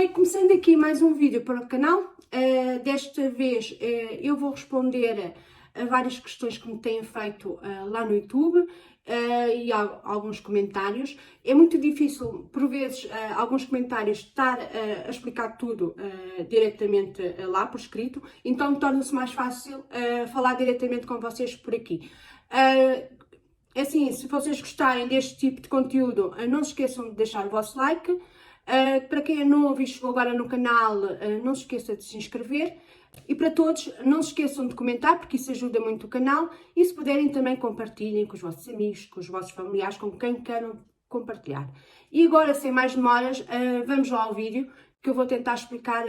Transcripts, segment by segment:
Oi, começando aqui mais um vídeo para o canal. Desta vez eu vou responder a várias questões que me têm feito lá no YouTube e alguns comentários. É muito difícil, por vezes, alguns comentários estar a explicar tudo diretamente lá por escrito, então torna-se mais fácil falar diretamente com vocês por aqui. Assim, se vocês gostarem deste tipo de conteúdo, não se esqueçam de deixar o vosso like. Para quem é novo e chegou agora no canal, não se esqueça de se inscrever. E para todos, não se esqueçam de comentar, porque isso ajuda muito o canal. E se puderem também compartilhem com os vossos amigos, com os vossos familiares, com quem queiram compartilhar. E agora, sem mais demoras, vamos lá ao vídeo, que eu vou tentar explicar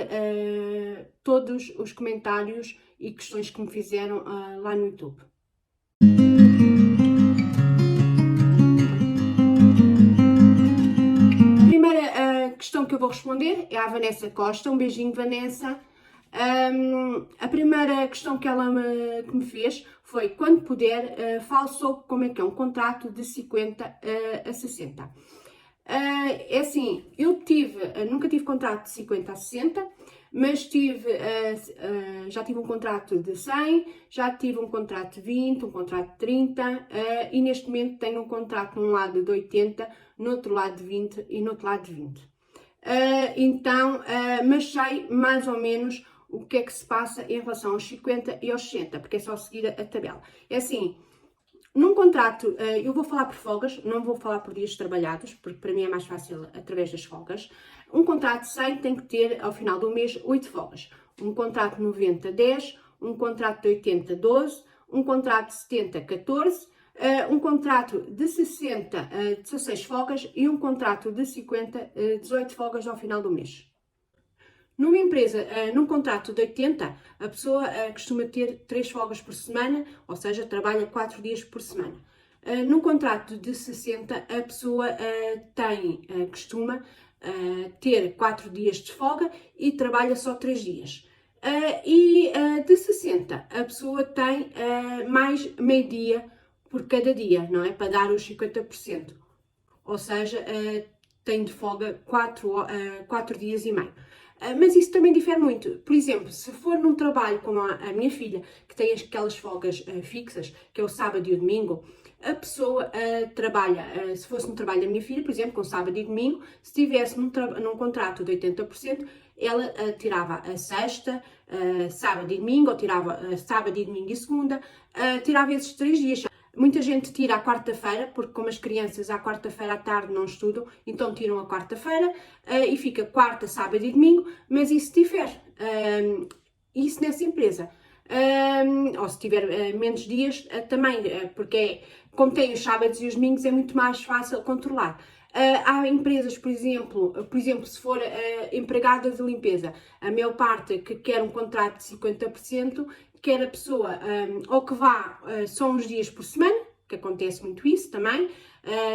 todos os comentários e questões que me fizeram lá no YouTube. A questão que eu vou responder é à Vanessa Costa. Um beijinho, Vanessa. A primeira questão que ela me fez foi: quando puder, fale sobre como é que é um contrato de 50 a 60. É assim, eu nunca tive contrato de 50 a 60, mas já tive um contrato de 100, já tive um contrato de 20, um contrato de 30 e neste momento tenho um contrato num lado de 80, no outro lado de 20 e no outro lado de 20. Mas sei mais ou menos o que é que se passa em relação aos 50 e aos 60, porque é só seguir a tabela. É assim, num contrato, eu vou falar por folgas, não vou falar por dias trabalhados, porque para mim é mais fácil através das folgas. Um contrato de 100 tem que ter, ao final do mês, 8 folgas. Um contrato de 90, 10. Um contrato de 80, 12. Um contrato de 70, 14. Um contrato de 60, 16 folgas. E um contrato de 50, 18 folgas ao final do mês. Numa empresa, num contrato de 80, a pessoa costuma ter 3 folgas por semana, ou seja, trabalha 4 dias por semana. Num contrato de 60, a pessoa costuma ter 4 dias de folga e trabalha só 3 dias. De 60, a pessoa tem mais meio dia por cada dia, não é? Para dar os 50%. Ou seja, tem de folga 4 dias e meio. Mas isso também difere muito. Por exemplo, se for num trabalho como a minha filha, que tem aquelas folgas fixas, que é o sábado e o domingo, a pessoa trabalha, se fosse no trabalho da minha filha, por exemplo, com sábado e domingo, se estivesse num contrato de 80%, ela tirava a sexta, sábado e domingo, ou tirava sábado e domingo e segunda, tirava esses 3 dias. Muita gente tira a quarta-feira, porque como as crianças à quarta-feira à tarde não estudam, então tiram a quarta-feira e fica quarta, sábado e domingo, mas isso difere. Isso nessa empresa. Ou se tiver menos dias, também, porque como tem os sábados e os domingos é muito mais fácil controlar. Há empresas, por exemplo, se for empregada de limpeza, a maior parte que quer um contrato de 50%, quer a pessoa ou que vá só uns dias por semana, que acontece muito isso também,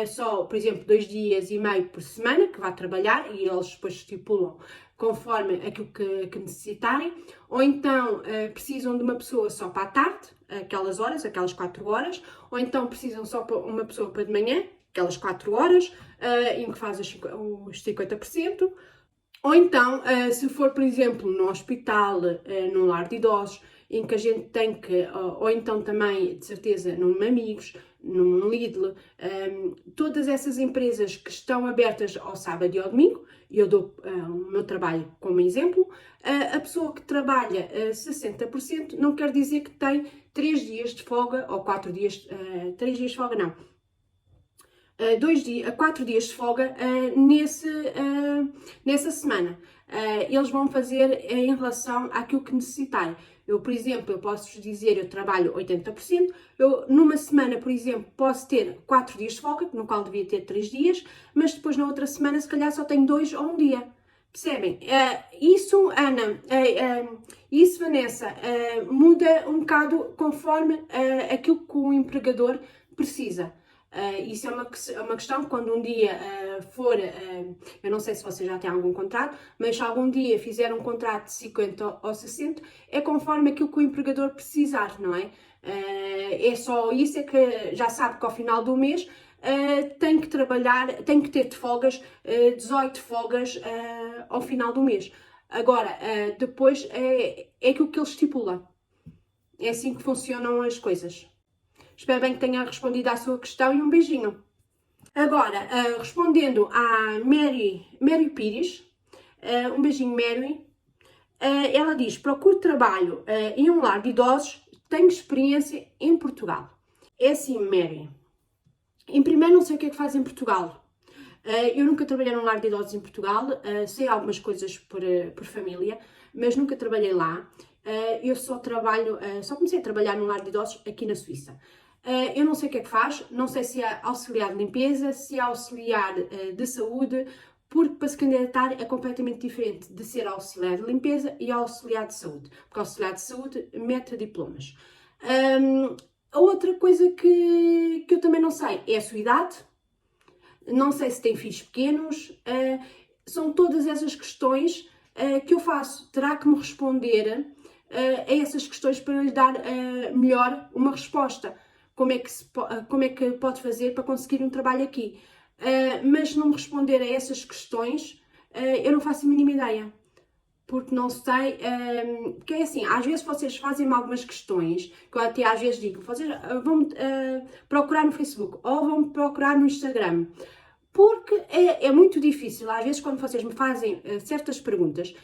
só, por exemplo, 2 dias e meio por semana que vá trabalhar e eles depois estipulam conforme aquilo que necessitarem, ou então precisam de uma pessoa só para a tarde, aquelas horas, aquelas 4 horas, ou então precisam só para uma pessoa para de manhã, aquelas 4 horas, em que faz os 50%, ou então, se for, por exemplo, no hospital, num lar de idosos, em que a gente tem que, ou então também, de certeza, num Amigos, num Lidl, todas essas empresas que estão abertas ao sábado e ao domingo, e eu dou o meu trabalho como exemplo, a pessoa que trabalha 60% não quer dizer que tem 3 dias de folga, ou 4 dias, 3 dias de folga não, 4 dias de folga nessa semana. Eles vão fazer em relação àquilo que necessitarem. Eu, por exemplo, eu posso dizer, eu trabalho 80%, eu numa semana, por exemplo, posso ter 4 dias de folga, no qual devia ter 3 dias, mas depois na outra semana se calhar só tenho 2 ou 1 dia. Percebem? Isso, Ana, isso, Vanessa, muda um bocado conforme aquilo que o empregador precisa. Isso é uma questão, quando um dia eu não sei se você já tem algum contrato, mas se algum dia fizer um contrato de 50 ou 60, é conforme aquilo que o empregador precisar, não é? É só isso, é que já sabe que ao final do mês tem que trabalhar, tem que ter de folgas, 18 folgas ao final do mês. Agora, depois é aquilo que ele estipula. É assim que funcionam as coisas. Espero bem que tenha respondido à sua questão e um beijinho. Agora, respondendo à Mary Pires, um beijinho, Mary. Ela diz: procuro trabalho em um lar de idosos, tenho experiência em Portugal. É assim, Mary. Em primeiro, não sei o que é que faz em Portugal. Eu nunca trabalhei num lar de idosos em Portugal, sei algumas coisas por família, mas nunca trabalhei lá. Eu só comecei a trabalhar num lar de idosos aqui na Suíça. Eu não sei o que é que faz, não sei se é auxiliar de limpeza, se é auxiliar de saúde, porque para se candidatar é completamente diferente de ser auxiliar de limpeza e auxiliar de saúde, porque auxiliar de saúde mete diplomas. A outra coisa que eu também não sei é a sua idade, não sei se tem filhos pequenos, são todas essas questões que eu faço. Terá que me responder a essas questões para lhe dar melhor uma resposta. Como é que pode fazer para conseguir um trabalho aqui? Mas se não me responder a essas questões, eu não faço a mínima ideia. Porque não sei, porque é assim, às vezes vocês fazem-me algumas questões, que eu até às vezes digo, vocês vão procurar no Facebook ou vão procurar no Instagram, porque é muito difícil, às vezes quando vocês me fazem certas perguntas,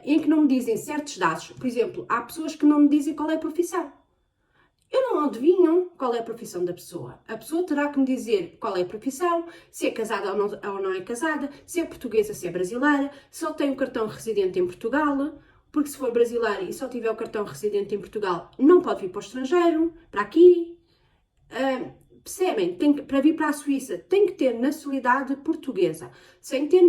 em que não me dizem certos dados, por exemplo, há pessoas que não me dizem qual é a profissão. Eu não adivinho qual é a profissão da pessoa. A pessoa terá que me dizer qual é a profissão, se é casada ou não é casada, se é portuguesa, se é brasileira, se só tem o cartão residente em Portugal, porque se for brasileira e só tiver o cartão residente em Portugal, não pode vir para o estrangeiro, para aqui. Percebem? Para vir para a Suíça tem que ter nacionalidade portuguesa, sem ter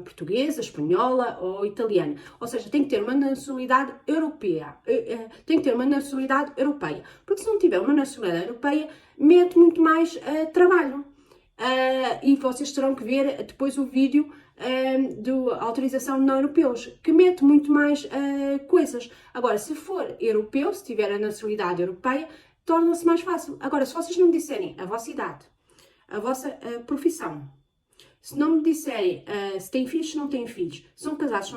portuguesa, espanhola ou italiana. Ou seja, tem que ter uma nacionalidade europeia. Tem que ter uma nacionalidade europeia. Porque se não tiver uma nacionalidade europeia, mete muito mais trabalho. E vocês terão que ver depois o vídeo da autorização não europeus, que mete muito mais coisas. Agora, se for europeu, se tiver a nacionalidade europeia, torna-se mais fácil. Agora, se vocês não me disserem a vossa idade, a vossa profissão, se não me disserem se têm filhos, se não têm filhos, são casados,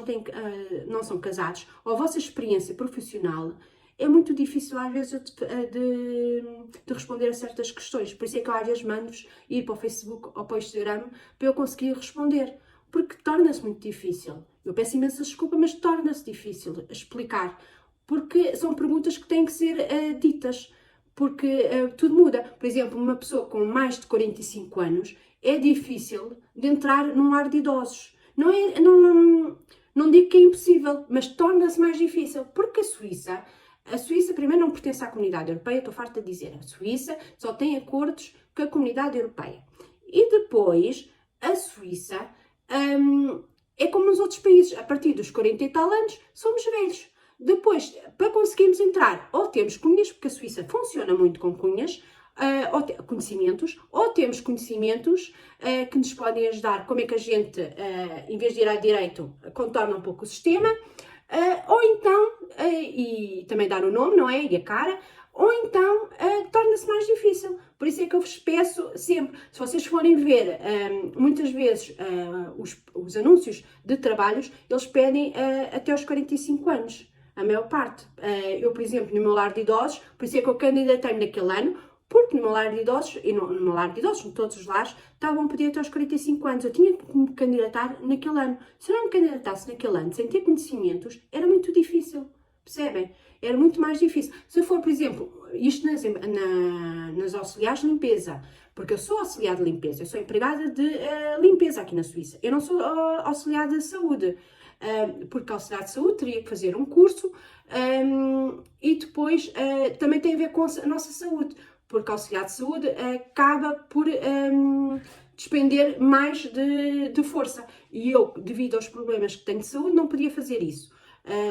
não são casados, ou a vossa experiência profissional, é muito difícil às vezes de responder a certas questões. Por isso é que eu às vezes mando-vos ir para o Facebook ou para o Instagram para eu conseguir responder. Porque torna-se muito difícil. Eu peço imensa desculpa, mas torna-se difícil explicar. Porque são perguntas que têm que ser ditas. Porque tudo muda. Por exemplo, uma pessoa com mais de 45 anos é difícil de entrar num lar de idosos. Não digo que é impossível, mas torna-se mais difícil. Porque a Suíça primeiro não pertence à Comunidade Europeia, estou farta de dizer. A Suíça só tem acordos com a Comunidade Europeia. E depois, a Suíça é como nos outros países. A partir dos 40 e tal anos, somos velhos. Depois, para conseguirmos entrar, ou temos cunhas, porque a Suíça funciona muito com cunhas, conhecimentos, ou temos conhecimentos que nos podem ajudar, como é que a gente, em vez de ir à direito, contorna um pouco o sistema, ou então, e também dar o nome, não é? E a cara, ou então torna-se mais difícil. Por isso é que eu vos peço sempre, se vocês forem ver muitas vezes os anúncios de trabalhos, eles pedem até aos 45 anos. A maior parte. Eu, por exemplo, no meu lar de idosos, por isso é que eu candidatei-me naquele ano, porque no meu lar de idosos, e no meu lar de idosos, em todos os lares, estavam a pedir até aos 45 anos. Eu tinha que me candidatar naquele ano. Se eu não me candidatasse naquele ano, sem ter conhecimentos, era muito difícil. Percebem? Era muito mais difícil. Se for, por exemplo, isto nas auxiliares de limpeza, porque eu sou auxiliar de limpeza, eu sou empregada de limpeza aqui na Suíça. Eu não sou auxiliar de saúde. Porque auxiliar de saúde teria que fazer um curso e depois também tem a ver com a nossa saúde, porque auxiliar de saúde acaba por despender mais de força e eu, devido aos problemas que tenho de saúde, não podia fazer isso.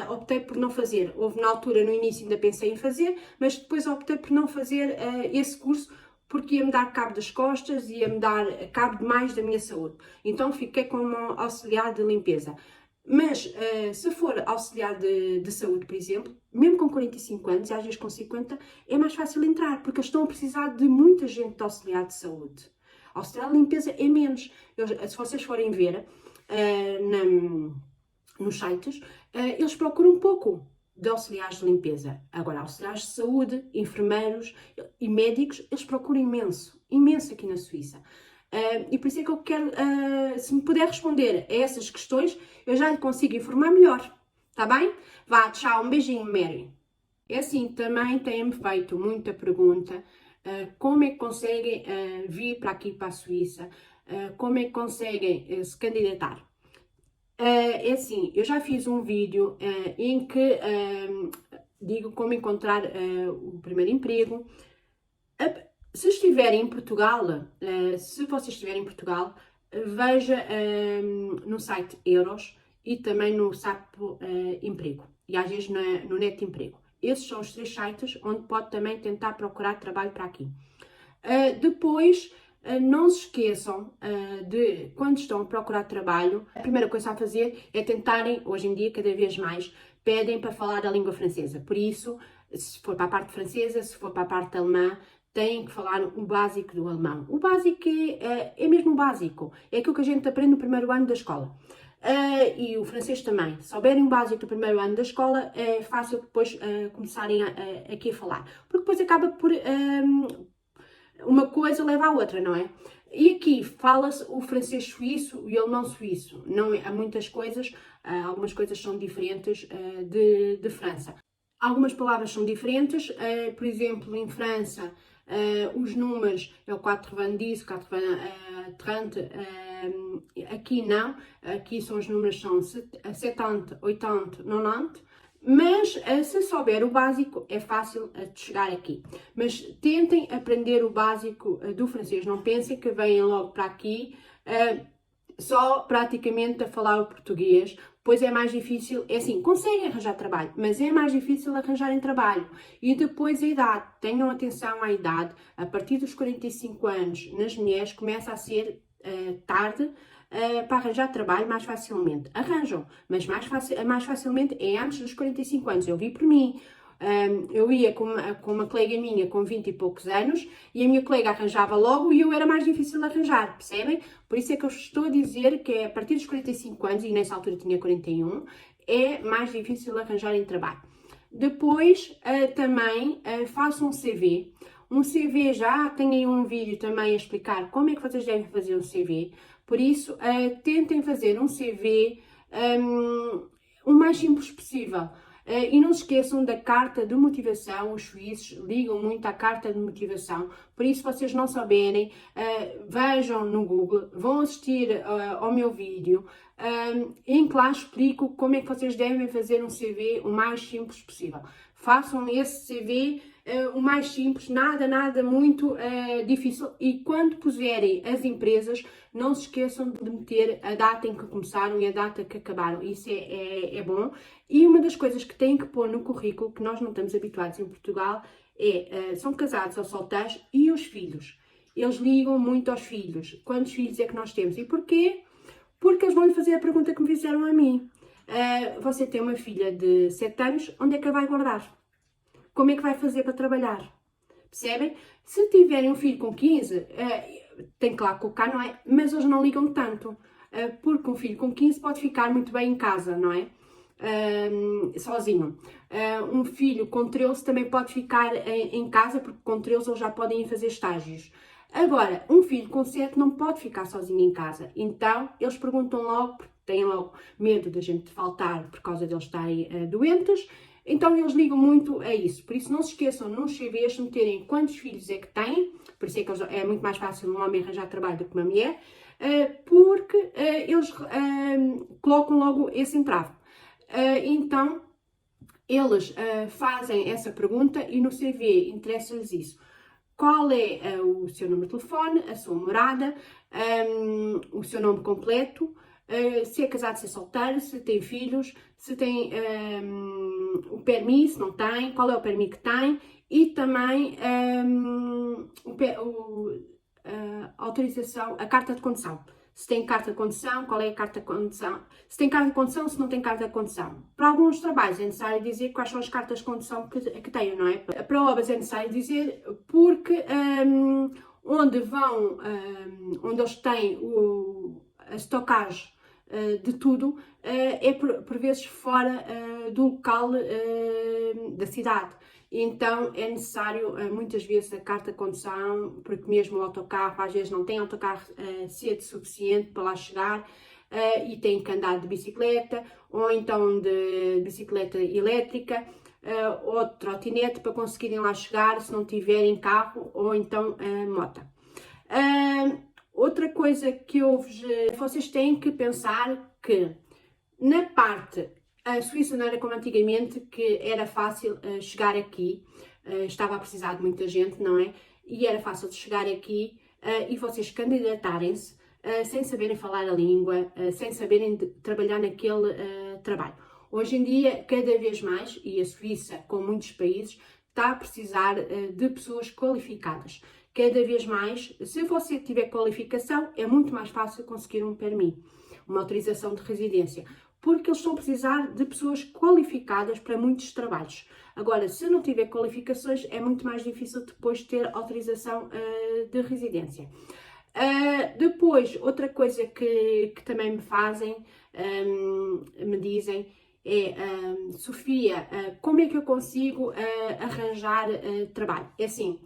Optei por não fazer. Houve na altura, no início ainda pensei em fazer, mas depois optei por não fazer esse curso porque ia-me dar cabo das costas, ia-me dar cabo demais da minha saúde. Então fiquei como auxiliar de limpeza. Mas se for auxiliar de saúde, por exemplo, mesmo com 45 anos, e às vezes com 50, é mais fácil entrar, porque eles estão a precisar de muita gente de auxiliar de saúde. Auxiliar de limpeza é menos. Se vocês forem ver nos sites, eles procuram um pouco de auxiliares de limpeza. Agora, auxiliares de saúde, enfermeiros e médicos, eles procuram imenso, imenso aqui na Suíça. E por isso é que eu quero, se me puder responder a essas questões, eu já lhe consigo informar melhor, tá bem? Vá, tchau, um beijinho, Mary. É assim, também têm-me feito muita pergunta, como é que conseguem vir para aqui, para a Suíça, como é que conseguem se candidatar. É assim, eu já fiz um vídeo em que digo como encontrar o primeiro emprego. Se estiverem em Portugal, se vocês estiverem em Portugal, veja no site Euros e também no Sapo Emprego e às vezes no Net Emprego. Esses são os 3 sites onde pode também tentar procurar trabalho para aqui. Depois, não se esqueçam de, quando estão a procurar trabalho, a primeira coisa a fazer é tentarem, hoje em dia, cada vez mais, pedem para falar a língua francesa. Por isso, se for para a parte francesa, se for para a parte alemã, têm que falar o básico do alemão. O básico é mesmo o básico. É aquilo que a gente aprende no primeiro ano da escola. E o francês também. Se souberem o básico do primeiro ano da escola, é fácil depois começarem aqui a falar. Porque depois acaba por... uma coisa leva à outra, não é? E aqui fala-se o francês suíço e o alemão suíço. Não, há muitas coisas, algumas coisas são diferentes de França. Algumas palavras são diferentes, por exemplo, em França, os números é o 90, 30, aqui não, aqui são os números são 70, 80, 90, mas se souber o básico é fácil de chegar aqui. Mas tentem aprender o básico do francês, não pensem que vêm logo para aqui só praticamente a falar o português, pois é mais difícil, é assim, conseguem arranjar trabalho, mas é mais difícil arranjarem trabalho. E depois a idade, tenham atenção à idade, a partir dos 45 anos nas mulheres começa a ser tarde para arranjar trabalho mais facilmente. Arranjam, mas mais facilmente é antes dos 45 anos, eu vi por mim. Eu ia com uma colega minha com 20 e poucos anos e a minha colega arranjava logo e eu era mais difícil de arranjar, percebem? Por isso é que eu estou a dizer que é a partir dos 45 anos, e nessa altura tinha 41, é mais difícil arranjar em trabalho. Depois também façam um CV. Um CV, já tenho aí um vídeo também a explicar como é que vocês devem fazer um CV. Por isso, tentem fazer um CV o mais simples possível. E não se esqueçam da carta de motivação, os suíços ligam muito à carta de motivação, por isso, se vocês não souberem, vejam no Google, vão assistir ao meu vídeo, em que lá explico como é que vocês devem fazer um CV o mais simples possível. Façam esse CV o mais simples, nada muito difícil, e quando puserem as empresas, não se esqueçam de meter a data em que começaram e a data que acabaram, isso é bom. E uma das coisas que têm que pôr no currículo, que nós não estamos habituados em Portugal, são casados ou solteiros e os filhos. Eles ligam muito aos filhos. Quantos filhos é que nós temos? E porquê? Porque eles vão lhe fazer a pergunta que me fizeram a mim. Você tem uma filha de 7 anos, onde é que a vai guardar? Como é que vai fazer para trabalhar? Percebem? Se tiverem um filho com 15, tem que lá colocar, não é? Mas eles não ligam tanto, porque um filho com 15 pode ficar muito bem em casa, não é? Sozinho. Um filho com 13 também pode ficar em casa, porque com 13 eles já podem ir fazer estágios. Agora, um filho com 7 não pode ficar sozinho em casa, então eles perguntam logo, porque têm logo medo da gente faltar por causa deles estarem doentes, então eles ligam muito a isso. Por isso não se esqueçam nos CVs meterem quantos filhos é que têm, por isso é que é muito mais fácil um homem arranjar trabalho do que uma mulher, porque eles colocam logo esse entrave. Então, eles fazem essa pergunta e no CV interessa-lhes isso. Qual é o seu número de telefone, a sua morada, o seu nome completo, se é casado, se é solteiro, se tem filhos, se tem o permis, se não tem, qual é o permis que tem e também a autorização, a carta de condução. se tem carta de condução, qual é a carta de condução, se tem carta de condução, se não tem carta de condução. Para alguns trabalhos é necessário dizer quais são as cartas de condução que tenho, não é? Para obras é necessário dizer porque onde vão, onde eles têm a estocagem de tudo, é por vezes fora do local da cidade. Então é necessário muitas vezes a carta de condução, porque mesmo o autocarro às vezes não tem autocarro cedo suficiente para lá chegar e tem que andar de bicicleta ou então de bicicleta elétrica ou de trotinete para conseguirem lá chegar se não tiverem carro ou então moto. Outra coisa que vocês têm que pensar que na parte a Suíça não era como antigamente, que era fácil chegar aqui, estava a precisar de muita gente, não é? E era fácil de chegar aqui e vocês candidatarem-se sem saberem falar a língua, sem saberem trabalhar naquele trabalho. Hoje em dia, cada vez mais, e a Suíça, com muitos países, está a precisar de pessoas qualificadas. Cada vez mais, se você tiver qualificação, é muito mais fácil conseguir um permis, uma autorização de residência, porque eles estão a precisar de pessoas qualificadas para muitos trabalhos. Agora, se não tiver qualificações, é muito mais difícil depois ter autorização de residência. Depois, outra coisa que também me fazem, me dizem, é Sofia, como é que eu consigo arranjar trabalho? É assim,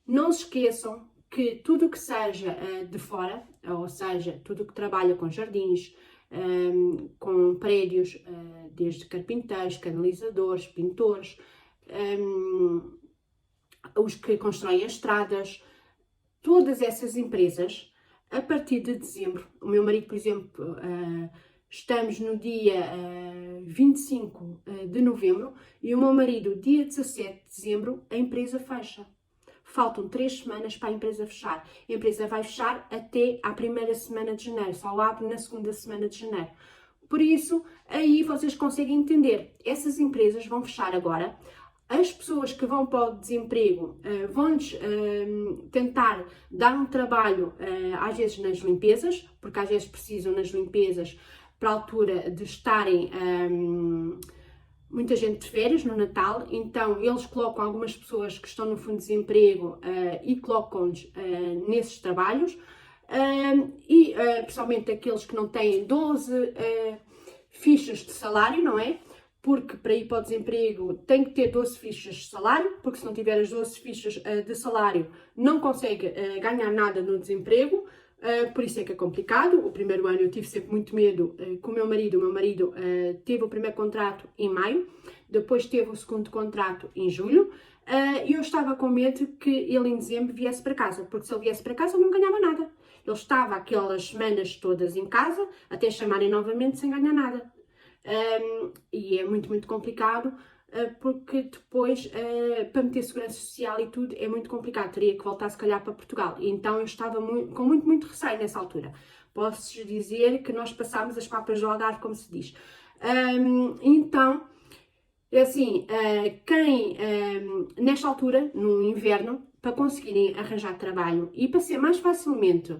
não se esqueçam que tudo que seja de fora, ou seja, tudo que trabalha com jardins, com prédios, desde carpinteiros, canalizadores, pintores, os que constroem as estradas, todas essas empresas, a partir de dezembro, o meu marido, por exemplo, estamos no dia 25 de novembro e o meu marido, dia 17 de dezembro, a empresa fecha. Faltam 3 semanas para a empresa fechar. A empresa vai fechar até à primeira semana de janeiro, só abre na segunda semana de janeiro. Por isso, aí vocês conseguem entender, essas empresas vão fechar agora, as pessoas que vão para o desemprego vão-lhes tentar dar um trabalho, às vezes nas limpezas, porque às vezes precisam nas limpezas para a altura de estarem muita gente de férias no Natal, então eles colocam algumas pessoas que estão no fundo de desemprego e colocam-nos nesses trabalhos, e principalmente aqueles que não têm 12 fichas de salário, não é? Porque para ir para o desemprego tem que ter 12 fichas de salário, porque se não tiver as 12 fichas de salário não consegue ganhar nada no desemprego. Por isso é que é complicado. O primeiro ano eu tive sempre muito medo com o meu marido. O meu marido teve o primeiro contrato em maio, depois teve o segundo contrato em julho, e eu estava com medo que ele em dezembro viesse para casa, porque se ele viesse para casa eu não ganhava nada. Ele estava aquelas semanas todas em casa, até chamarem novamente sem ganhar nada. E é muito, muito complicado, porque depois, para meter segurança social e tudo, é muito complicado. Teria que voltar, se calhar, para Portugal. E então eu estava com muito, muito receio nessa altura. Posso-vos dizer que nós passámos as papas do Algarve, como se diz. Então, é assim, nesta altura, no inverno, para conseguirem arranjar trabalho e para ser mais facilmente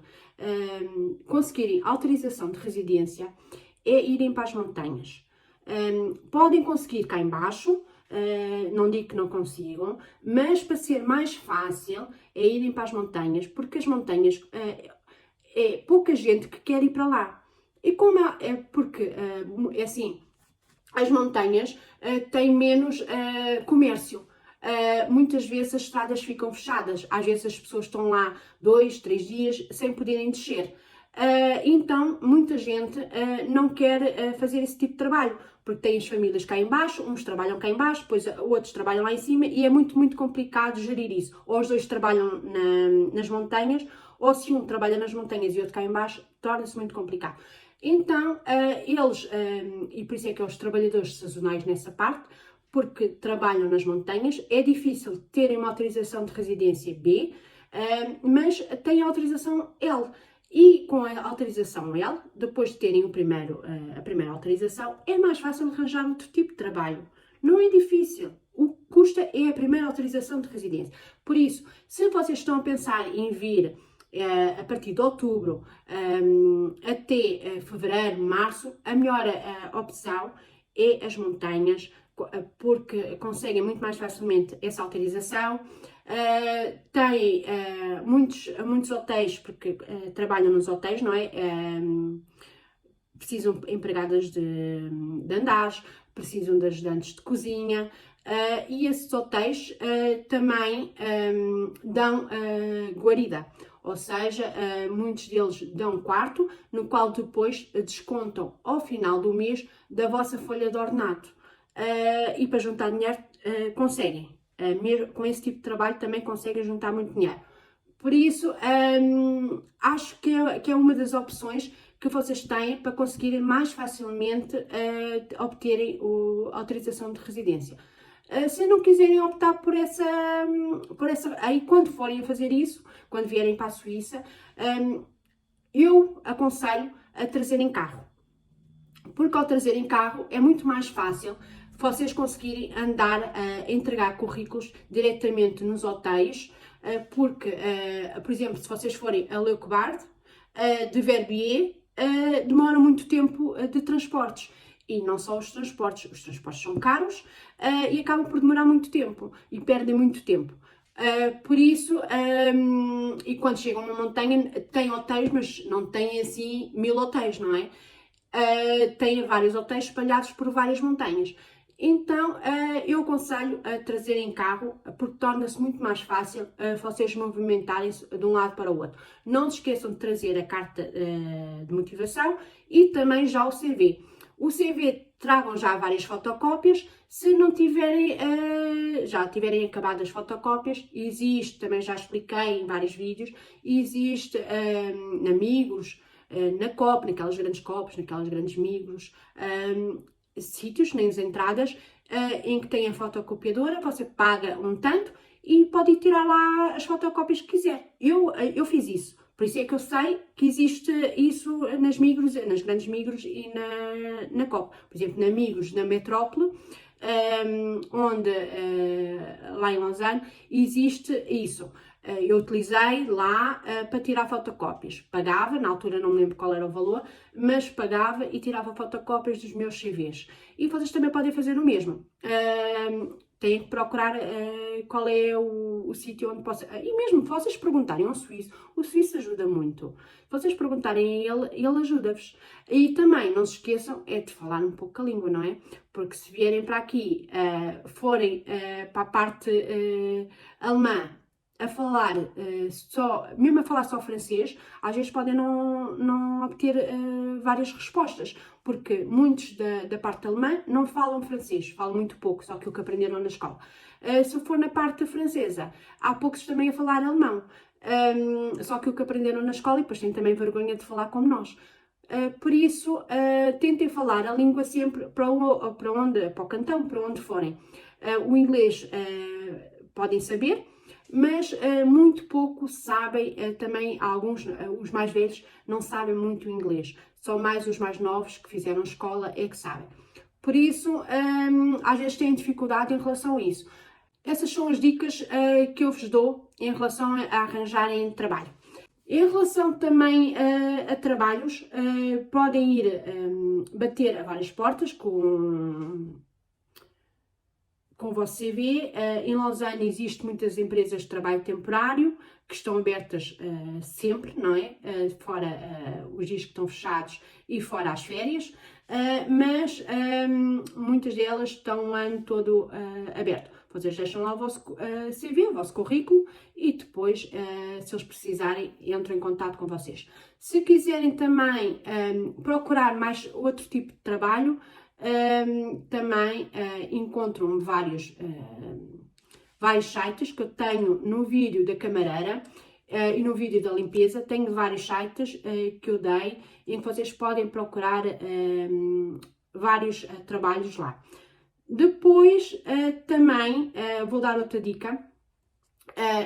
conseguirem autorização de residência, é irem para as montanhas. Podem conseguir cá embaixo, não digo que não consigam, mas para ser mais fácil é irem para as montanhas, porque as montanhas é pouca gente que quer ir para lá. E como porque é assim, as montanhas têm menos comércio. Muitas vezes as estradas ficam fechadas, às vezes as pessoas estão lá 2, 3 dias sem poderem descer. Então muita gente não quer fazer esse tipo de trabalho, porque tem as famílias cá em baixo, uns trabalham cá em baixo, depois outros trabalham lá em cima e é muito, muito complicado gerir isso. Ou os dois trabalham nas montanhas, ou se um trabalha nas montanhas e outro cá em baixo, torna-se muito complicado. Então, eles, e por isso é que os trabalhadores sazonais nessa parte, porque trabalham nas montanhas, é difícil terem uma autorização de residência B, mas têm a autorização L. E com a autorização L, depois de terem a primeira autorização, é mais fácil arranjar outro tipo de trabalho. Não é difícil. O que custa é a primeira autorização de residência. Por isso, se vocês estão a pensar em vir a partir de outubro até fevereiro, março, a melhor opção é as montanhas, porque conseguem muito mais facilmente essa autorização. Tem muitos hotéis, porque trabalham nos hotéis, não é? Precisam de empregadas de andares, precisam de ajudantes de cozinha, e esses hotéis também dão guarida, ou seja, muitos deles dão um quarto, no qual depois descontam ao final do mês da vossa folha de ordenado. E para juntar dinheiro conseguem, mesmo com esse tipo de trabalho também conseguem juntar muito dinheiro. Por isso, acho que é uma das opções que vocês têm para conseguirem mais facilmente obterem a autorização de residência. Se não quiserem optar por essa, aí quando forem a fazer isso, quando vierem para a Suíça, eu aconselho a trazerem carro. Porque ao trazerem carro é muito mais fácil vocês conseguirem andar a entregar currículos diretamente nos hotéis, porque, por exemplo, se vocês forem a Leukewaard, de Verbier, demora muito tempo de transportes. E não só os transportes são caros e acabam por demorar muito tempo e perdem muito tempo. Por isso, e quando chegam a uma montanha, têm hotéis, mas não têm assim 1000 hotéis, não é? Têm vários hotéis espalhados por várias montanhas. Então, eu aconselho a trazerem carro, porque torna-se muito mais fácil vocês movimentarem-se de um lado para o outro. Não se esqueçam de trazer a carta de motivação e também já o CV. O CV tragam já várias fotocópias. Se não tiverem, já tiverem acabado as fotocópias, existe, também já expliquei em vários vídeos, existe na Migros, na Coop, naquelas grandes Coops, naquelas grandes Migros, sítios, nas entradas, em que tem a fotocopiadora, você paga um tanto e pode ir tirar lá as fotocópias que quiser. Eu fiz isso, por isso é que eu sei que existe isso nas Migros, nas grandes Migros e na Coop. Por exemplo, na Migros, na Metrópole, onde lá em Lausanne existe isso. Eu utilizei lá para tirar fotocópias. Pagava, na altura não me lembro qual era o valor, mas pagava e tirava fotocópias dos meus CVs. E vocês também podem fazer o mesmo. Têm que procurar qual é o sítio onde possa... E mesmo vocês perguntarem ao suíço, o suíço ajuda muito. Se vocês perguntarem a ele ajuda-vos. E também não se esqueçam é de falar um pouco a língua, não é? Porque se vierem para aqui, forem para a parte alemã, a falar mesmo a falar só francês, às vezes podem não obter várias respostas, porque muitos da parte alemã não falam francês, falam muito pouco, só aquilo que aprenderam na escola. Se for na parte francesa, há poucos também a falar alemão, só aquilo que aprenderam na escola e depois têm também vergonha de falar como nós. Por isso, tentem falar a língua sempre para o cantão, para onde forem. O inglês podem saber, mas muito pouco sabem, também alguns, os mais velhos, não sabem muito inglês. Só mais os mais novos que fizeram escola é que sabem. Por isso, às vezes têm dificuldade em relação a isso. Essas são as dicas que eu vos dou em relação a arranjarem trabalho. Em relação também a trabalhos, podem ir bater a várias portas com o vosso CV. Em Lausanne existem muitas empresas de trabalho temporário que estão abertas sempre, não é? Fora os dias que estão fechados e fora as férias, mas muitas delas estão o ano todo aberto. Vocês deixam lá o vosso CV, o vosso currículo e depois, se eles precisarem, entram em contato com vocês. Se quiserem também procurar mais outro tipo de trabalho, também encontram vários sites que eu tenho no vídeo da camareira e no vídeo da limpeza. Tenho vários sites que eu dei em que vocês podem procurar vários trabalhos lá. Depois também vou dar outra dica.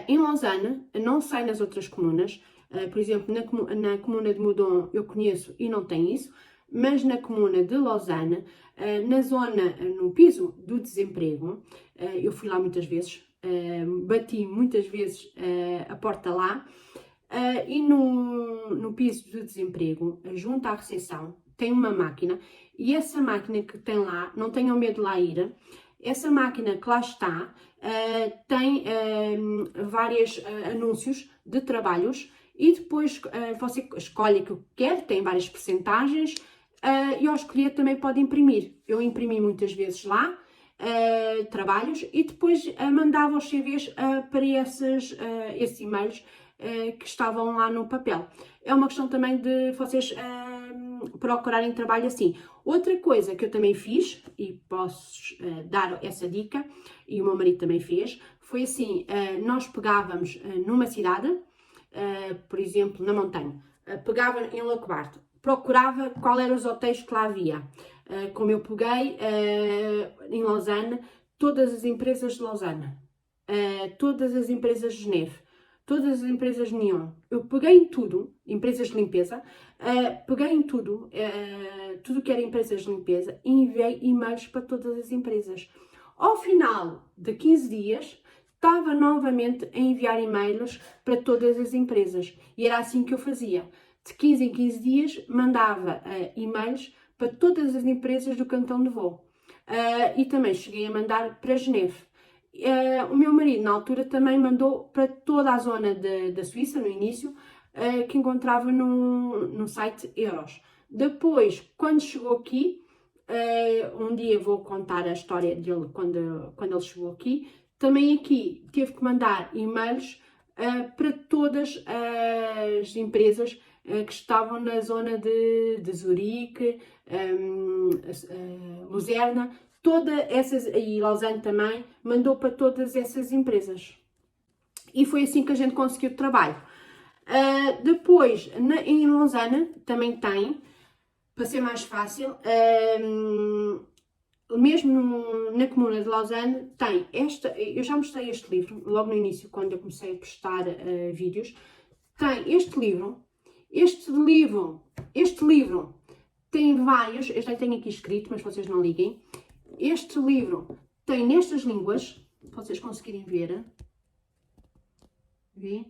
Em Lausanne, não sei nas outras comunas, por exemplo, na comuna de Moudon eu conheço e não tem isso, mas na comuna de Lausanne, na zona, no piso do desemprego, eu fui lá muitas vezes, bati muitas vezes a porta lá, e no piso de desemprego, junto à recepção, tem uma máquina, e essa máquina que tem lá, não tenham medo de lá ir, essa máquina que lá está, tem vários anúncios de trabalhos, e depois você escolhe o que quer, tem várias percentagens, e ao escolher também pode imprimir. Eu imprimi muitas vezes lá trabalhos, e depois mandava os CVs para esses e-mails que estavam lá no papel. É uma questão também de vocês procurarem trabalho assim. Outra coisa que eu também fiz, e posso dar essa dica, e o meu marido também fez, foi assim, nós pegávamos numa cidade, por exemplo, na montanha, pegava em Locobarto, procurava qual eram os hotéis que lá havia. Como eu peguei em Lausanne, todas as empresas de Lausanne, todas as empresas de Geneve, todas as empresas de Neon. Eu peguei em tudo, empresas de limpeza, peguei em tudo, tudo que era empresas de limpeza, e enviei e-mails para todas as empresas. Ao final de 15 dias, estava novamente a enviar e-mails para todas as empresas. E era assim que eu fazia. De 15 em 15 dias, mandava e-mails para todas as empresas do cantão de Vaud. E também cheguei a mandar para Geneve. O meu marido, na altura, também mandou para toda a zona da Suíça, no início, que encontrava no site Euros. Depois, quando chegou aqui, um dia vou contar a história dele quando ele chegou aqui, também aqui teve que mandar e-mails para todas as empresas que estavam na zona de Zurique, Lucerna, todas essas, e Lausanne também, mandou para todas essas empresas. E foi assim que a gente conseguiu o trabalho. Depois, em Lausanne, também tem, para ser mais fácil, mesmo na comuna de Lausanne, tem eu já mostrei este livro, logo no início, quando eu comecei a postar vídeos, tem este livro tem vários, eu já tenho aqui escrito, mas vocês não liguem. Este livro tem nestas línguas, vocês conseguirem ver, vê?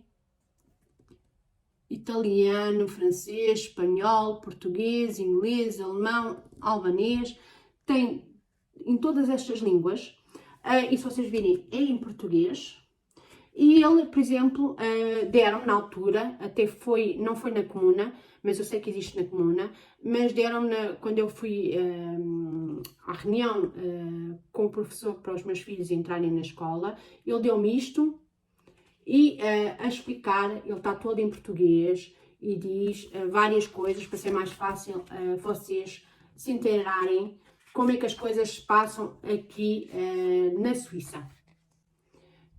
Italiano, francês, espanhol, português, inglês, alemão, albanês, tem em todas estas línguas, e se vocês virem é em português. E ele, por exemplo, deram na altura, não foi na comuna, mas eu sei que existe na comuna, mas deram quando eu fui à reunião com o professor para os meus filhos entrarem na escola, ele deu-me isto e a explicar, ele está todo em português e diz várias coisas para ser mais fácil vocês se inteirarem como é que as coisas se passam aqui na Suíça.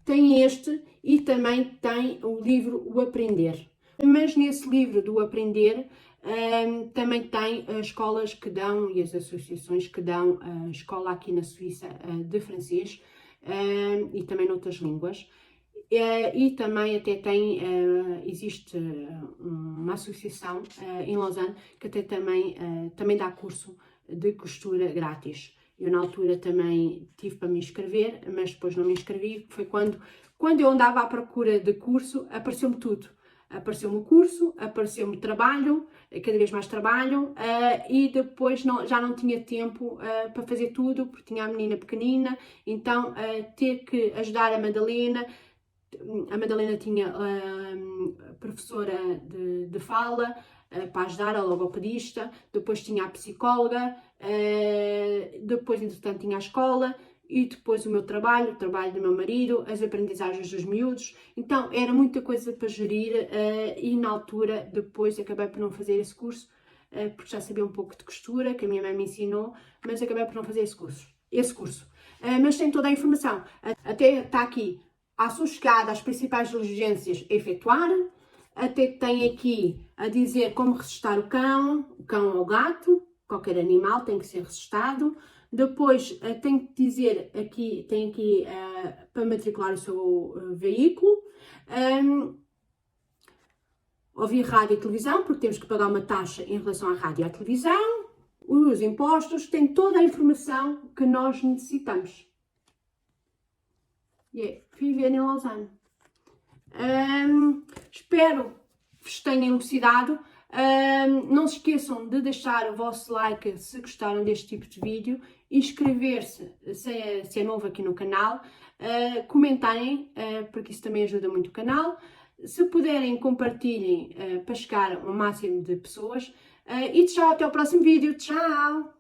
Tem este e também tem o livro O Aprender. Mas nesse livro do Aprender também tem as escolas que dão e as associações que dão a escola aqui na Suíça de francês e também noutras línguas. E também até existe uma associação em Lausanne que até também dá curso de costura grátis. Eu na altura também tive para me inscrever, mas depois não me inscrevi, foi quando eu andava à procura de curso, apareceu-me tudo. Apareceu-me o curso, apareceu-me trabalho, cada vez mais trabalho, e depois já não tinha tempo para fazer tudo, porque tinha a menina pequenina, então ter que ajudar a Madalena tinha professora de fala, para ajudar a logopedista, depois tinha a psicóloga, depois entretanto tinha a escola e depois o meu trabalho, o trabalho do meu marido, as aprendizagens dos miúdos, então era muita coisa para gerir e na altura depois acabei por não fazer esse curso, porque já sabia um pouco de costura, que a minha mãe me ensinou, mas acabei por não fazer esse curso. Mas tem toda a informação, até está aqui, à sua chegada às principais diligências a efetuar, até tem aqui a dizer como ressuscitar o cão ou o gato, qualquer animal tem que ser ressuscitado. Depois tem que dizer tem aqui para matricular o seu veículo. Ouvir rádio e televisão, porque temos que pagar uma taxa em relação à rádio e à televisão. Os impostos, tem toda a informação que nós necessitamos. E viver em Lausanne. Espero vos tenha elucidado. Não se esqueçam de deixar o vosso like se gostaram deste tipo de vídeo, inscrever-se se é novo aqui no canal, comentarem, porque isso também ajuda muito o canal. Se puderem, compartilhem para chegar ao máximo de pessoas. E tchau, até o próximo vídeo. Tchau!